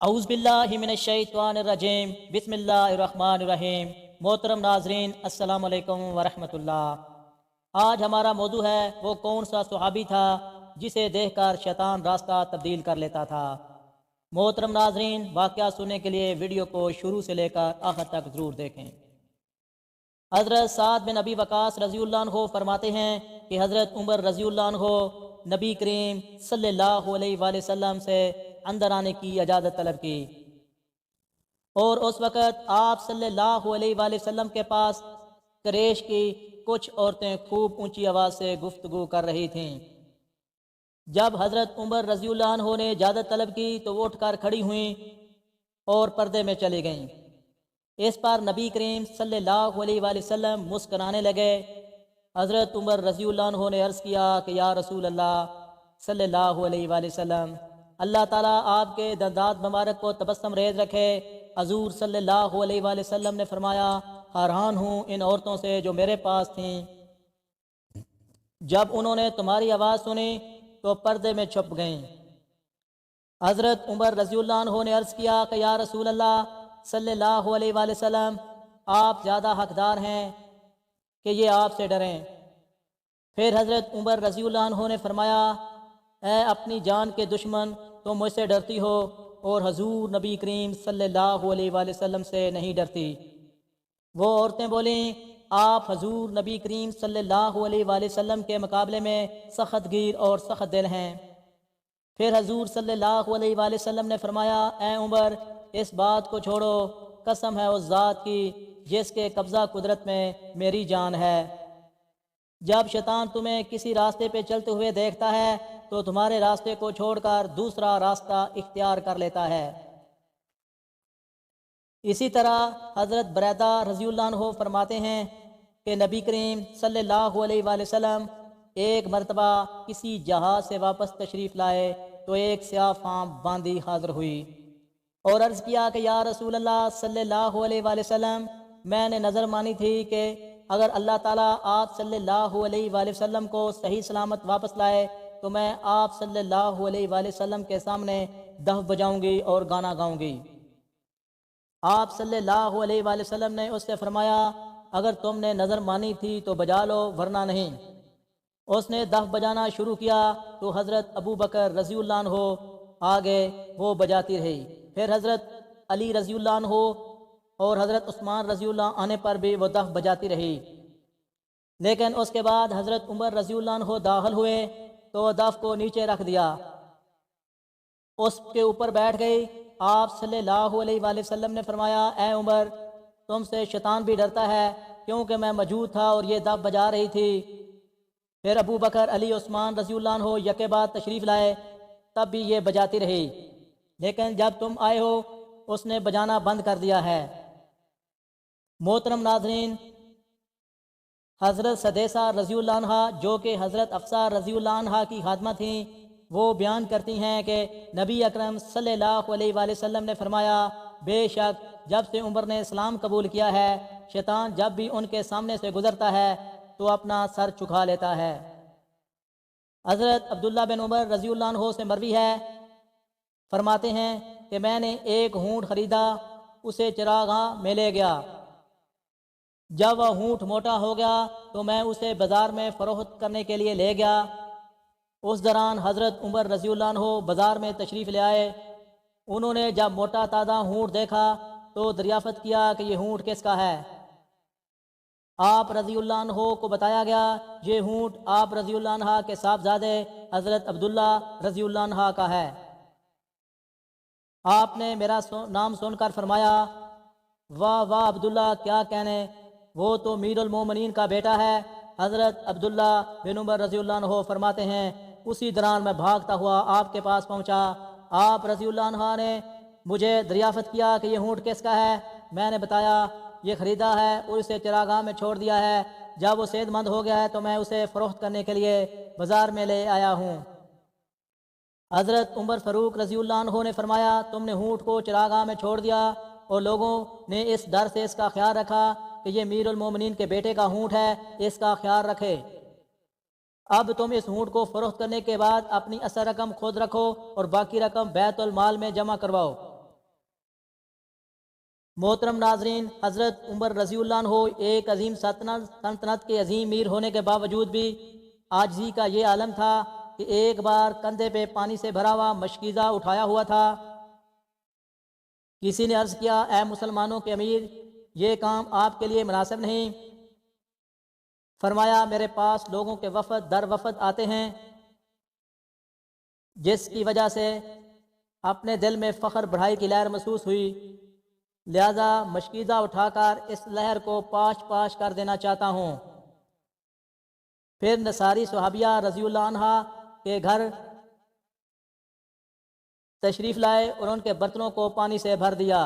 اعوذ باللہ من الشیطان الرجیم بسم اللہ الرحمن الرحیم۔ محترم ناظرین، السلام علیکم ورحمۃ اللہ۔ آج ہمارا موضوع ہے وہ کون سا صحابی تھا جسے دیکھ کر شیطان راستہ تبدیل کر لیتا تھا۔ محترم ناظرین، واقعہ سننے کے لیے ویڈیو کو شروع سے لے کر آخر تک ضرور دیکھیں۔ حضرت سعد بن ابی وقاص رضی اللہ عنہ فرماتے ہیں کہ حضرت عمر رضی اللہ عنہ نبی کریم صلی اللہ علیہ وآلہ وسلم سے اندر آنے کی اجازت طلب کی، اور اس وقت آپ صلی اللہ علیہ وآلہ وسلم کے پاس قریش کی کچھ عورتیں خوب اونچی آواز سے گفتگو کر رہی تھیں۔ جب حضرت عمر رضی اللہ عنہ نے اجازت طلب کی تو وہ اٹھ کر کھڑی ہوئیں اور پردے میں چلی گئیں۔ اس پر نبی کریم صلی اللہ علیہ وآلہ وسلم مسکرانے لگے۔ حضرت عمر رضی اللہ عنہ نے عرض کیا کہ یا رسول اللہ صلی اللہ علیہ وآلہ وسلم، اللہ تعالیٰ آپ کے دندات مبارک کو تبسم ریز رکھے۔ حضور صلی اللہ علیہ وآلہ وسلم نے فرمایا، حیران ہوں ان عورتوں سے جو میرے پاس تھیں، جب انہوں نے تمہاری آواز سنی تو پردے میں چھپ گئیں۔ حضرت عمر رضی اللہ عنہ نے عرض کیا کہ یا رسول اللہ صلی اللہ علیہ وآلہ وسلم، آپ زیادہ حقدار ہیں کہ یہ آپ سے ڈریں۔ پھر حضرت عمر رضی اللہ عنہ نے فرمایا، اے اپنی جان کے دشمن، تم مجھ سے ڈرتی ہو اور حضور نبی کریم صلی اللہ علیہ وآلہ وسلم سے نہیں ڈرتی۔ وہ عورتیں بولیں، آپ حضور نبی کریم صلی اللہ علیہ وآلہ وسلم کے مقابلے میں سخت گیر اور سخت دل ہیں۔ پھر حضور صلی اللہ علیہ وآلہ وسلم نے فرمایا، اے عمر، اس بات کو چھوڑو، قسم ہے اس ذات کی جس کے قبضہ قدرت میں میری جان ہے، جب شیطان تمہیں کسی راستے پہ چلتے ہوئے دیکھتا ہے تو تمہارے راستے کو چھوڑ کر دوسرا راستہ اختیار کر لیتا ہے۔ اسی طرح حضرت بریدہ رضی اللہ عنہ فرماتے ہیں کہ نبی کریم صلی اللہ علیہ وآلہ وسلم ایک مرتبہ کسی جہاز سے واپس تشریف لائے تو ایک سیاہ فام باندی حاضر ہوئی اور عرض کیا کہ یا رسول اللہ صلی اللہ علیہ وآلہ وسلم، میں نے نظر مانی تھی کہ اگر اللہ تعالیٰ آپ صلی اللہ علیہ وآلہ وسلم کو صحیح سلامت واپس لائے تو میں آپ صلی اللہ علیہ وآلہ وسلم کے سامنے دف بجاؤں گی اور گانا گاؤں گی۔ آپ صلی اللہ علیہ وآلہ وسلم نے اس سے فرمایا، اگر تم نے نظر مانی تھی تو بجا لو ورنہ نہیں۔ اس نے دف بجانا شروع کیا تو حضرت ابو بکر رضی اللہ عنہ آگے، وہ بجاتی رہی۔ پھر حضرت علی رضی اللہ عنہ اور حضرت عثمان رضی اللہ عنہ پر بھی وہ دف بجاتی رہی، لیکن اس کے بعد حضرت عمر رضی اللہ عنہ داخل ہوئے تو دف کو نیچے رکھ دیا، اس کے اوپر بیٹھ گئی۔ آپ صلی اللہ علیہ وآلہ وسلم نے فرمایا، اے عمر، تم سے شیطان بھی ڈرتا ہے کیونکہ میں موجود تھا اور یہ دف بجا رہی تھی۔ پھر ابو بکر، علی، عثمان رضی اللہ عنہ یکے بعد تشریف لائے، تب بھی یہ بجاتی رہی، لیکن جب تم آئے ہو اس نے بجانا بند کر دیا ہے۔ محترم ناظرین، حضرت سدیسہ رضی اللہ عنہ جو کہ حضرت افسہ رضی اللہ عنہ کی خادمہ تھیں، وہ بیان کرتی ہیں کہ نبی اکرم صلی اللہ علیہ وآلہ وسلم نے فرمایا، بے شک جب سے عمر نے اسلام قبول کیا ہے، شیطان جب بھی ان کے سامنے سے گزرتا ہے تو اپنا سر جھکا لیتا ہے۔ حضرت عبداللہ بن عمر رضی اللہ عنہ سے مروی ہے، فرماتے ہیں کہ میں نے ایک اونٹ خریدا، اسے چراگاہ میں لے گیا۔ جب وہ اونٹ موٹا ہو گیا تو میں اسے بازار میں فروخت کرنے کے لیے لے گیا۔ اس دوران حضرت عمر رضی اللہ عنہ بازار میں تشریف لے آئے۔ انہوں نے جب موٹا تازہ اونٹ دیکھا تو دریافت کیا کہ یہ اونٹ کس کا ہے۔ آپ رضی اللہ عنہ کو بتایا گیا، یہ اونٹ آپ رضی اللہ عنہ کے صاحبزادے حضرت عبداللہ رضی اللہ عنہ کا ہے۔ آپ نے میرا نام سن کر فرمایا، واہ واہ عبداللہ، کیا کہنے، وہ تو امیر المومنین کا بیٹا ہے۔ حضرت عبداللہ بن عمر رضی اللہ عنہ فرماتے ہیں، اسی دوران میں بھاگتا ہوا آپ کے پاس پہنچا۔ آپ رضی اللہ عنہ نے مجھے دریافت کیا کہ یہ اونٹ کس کا ہے۔ میں نے بتایا یہ خریدا ہے اور اسے چراگاہ میں چھوڑ دیا ہے، جب وہ صحت مند ہو گیا ہے تو میں اسے فروخت کرنے کے لیے بازار میں لے آیا ہوں۔ حضرت عمر فاروق رضی اللہ عنہ نے فرمایا، تم نے اونٹ کو چراگاہ میں چھوڑ دیا اور لوگوں نے اس ڈر سے اس کا خیال رکھا کہ یہ امیر المومنین کے بیٹے کا اونٹ ہے، اس کا خیال رکھے۔ اب تم اس اونٹ کو فروخت کرنے کے بعد اپنی اصل رقم خود رکھو اور باقی رقم بیت المال میں جمع کرواؤ۔ محترم ناظرین، حضرت عمر رضی اللہ عنہ ایک عظیم سلطنت کے عظیم میر ہونے کے باوجود بھی عاجزی کا یہ عالم تھا کہ ایک بار کندھے پہ پانی سے بھرا ہوا مشکیزہ اٹھایا ہوا تھا۔ کسی نے عرض کیا، اے مسلمانوں کے امیر، یہ کام آپ کے لیے مناسب نہیں۔ فرمایا، میرے پاس لوگوں کے وفد در وفد آتے ہیں، جس کی وجہ سے اپنے دل میں فخر بڑھائی کی لہر محسوس ہوئی، لہذا مشکیزہ اٹھا کر اس لہر کو پاش پاش کر دینا چاہتا ہوں۔ پھر نصاری صحابیہ رضی اللہ عنہ کے گھر تشریف لائے اور ان کے برتنوں کو پانی سے بھر دیا۔